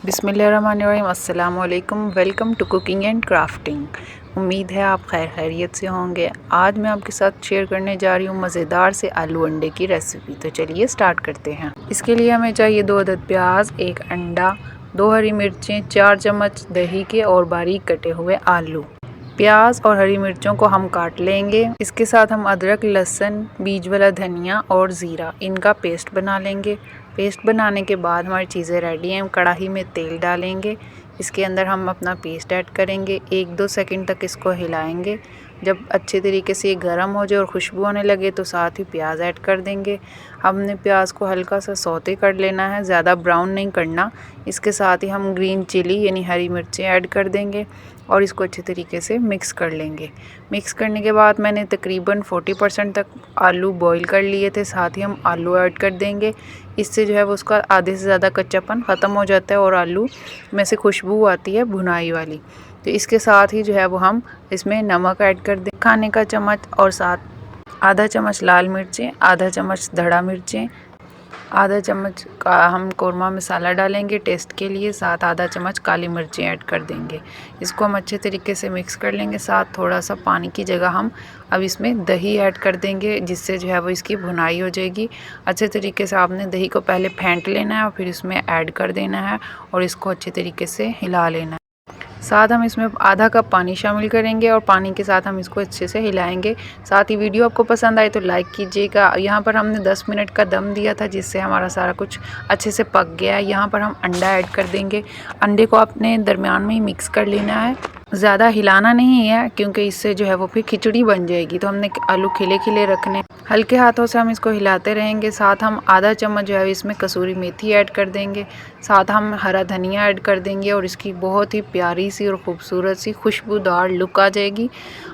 बिस्मिल्लाहिर्रहमानिर्रहीम, अस्सलाम वालेकुम। Welcome to cooking and crafting. उम्मीद है आप खैरियत से होंगे। आज मैं आपके साथ शेयर करने जा रही हूँ मज़ेदार से आलू अंडे की रेसिपी। तो चलिए स्टार्ट करते हैं। इसके लिए हमें चाहिए 2 अदद प्याज, 1 अंडा, 2 हरी मिर्चें, 4 चम्मच दही के और बारीक कटे हुए आलू। प्याज और हरी मिर्चों को हम काट लेंगे। इसके साथ हम अदरक, लहसुन, बीज वाला धनिया और ज़ीरा इनका पेस्ट बना लेंगे। पेस्ट बनाने के बाद हमारी चीज़ें रेडी हैं। कढ़ाई में तेल डालेंगे, इसके अंदर हम अपना पेस्ट ऐड करेंगे। 1-2 सेकंड तक इसको हिलाएंगे। जब अच्छे तरीके से ये गर्म हो जाए और खुशबू आने लगे तो साथ ही प्याज ऐड कर देंगे। हमने प्याज को हल्का सा सौते कर लेना है, ज़्यादा ब्राउन नहीं करना। इसके साथ ही हम ग्रीन चिली यानी हरी मिर्चें ऐड कर देंगे और इसको अच्छे तरीके से मिक्स कर लेंगे। मिक्स करने के बाद मैंने तकरीबन 40% तक आलू बॉईल कर लिए थे। साथ ही हम आलू ऐड कर देंगे। इससे जो है वो उसका आधे से ज़्यादा कच्चापन ख़त्म हो जाता है और आलू में से खुशबू आती है भुनाई वाली। तो इसके साथ ही जो है वो हम इसमें नमक ऐड कर दें, खाने का चम्मच, और साथ आधा चम्मच लाल मिर्चें, आधा चम्मच धड़ा मिर्चें, आधा चम्मच का हम कौरमा मसाला डालेंगे टेस्ट के लिए, साथ आधा चम्मच काली मिर्चें ऐड कर देंगे। इसको हम अच्छे तरीके से मिक्स कर लेंगे। साथ थोड़ा सा पानी की जगह हम अब इसमें दही ऐड कर देंगे, जिससे जो है वो इसकी भुनाई हो जाएगी। अच्छे तरीके से आपने दही को पहले फेंट लेना है और फिर इसमें ऐड कर देना है और इसको अच्छे तरीके से हिला लेना है। साथ हम इसमें आधा कप पानी शामिल करेंगे और पानी के साथ हम इसको अच्छे से हिलाएंगे। साथ ही वीडियो आपको पसंद आए तो लाइक कीजिएगा। यहाँ पर हमने 10 मिनट का दम दिया था, जिससे हमारा सारा कुछ अच्छे से पक गया है। यहाँ पर हम अंडा ऐड कर देंगे। अंडे को आपने दरमियान में ही मिक्स कर लेना है, ज़्यादा हिलाना नहीं है क्योंकि इससे जो है वो फिर खिचड़ी बन जाएगी। तो हमने आलू खिले खिले रखने, हल्के हाथों से हम इसको हिलाते रहेंगे। साथ हम आधा चम्मच जो है इसमें कसूरी मेथी ऐड कर देंगे। साथ हम हरा धनिया ऐड कर देंगे और इसकी बहुत ही प्यारी सी और ख़ूबसूरत सी खुशबूदार लुक आ जाएगी।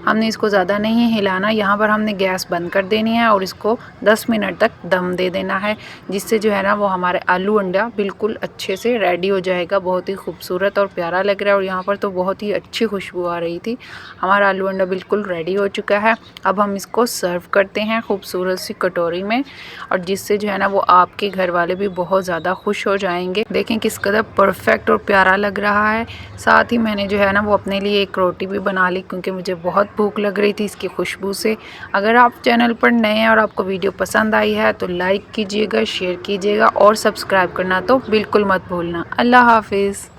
हमने इसको ज़्यादा नहीं हिलाना। यहाँ पर हमने गैस बंद कर देनी है और इसको 10 मिनट तक दम दे देना है, जिससे जो है ना वो हमारे आलू अंडा बिल्कुल अच्छे से रेडी हो जाएगा। बहुत ही खूबसूरत और प्यारा लग रहा है और यहाँ पर तो बहुत ही अच्छी खुशबू आ रही थी। हमारा आलू अंडा बिल्कुल रेडी हो चुका है। अब हम इसको सर्व करते हैं खूबसूरत सी कटोरी में, और जिससे जो है ना वो आपके घर वाले भी बहुत ज़्यादा खुश हो जाएंगे। देखें किस कदर परफेक्ट और प्यारा लग रहा है। साथ ही मैंने जो है ना वो अपने लिए एक रोटी भी बना ली, क्योंकि मुझे बहुत भूख लग रही थी इसकी खुशबू से। अगर आप चैनल पर नए हैं और आपको वीडियो पसंद आई है तो लाइक कीजिएगा, शेयर कीजिएगा और सब्सक्राइब करना तो बिल्कुल मत भूलना। अल्लाह हाफिज़।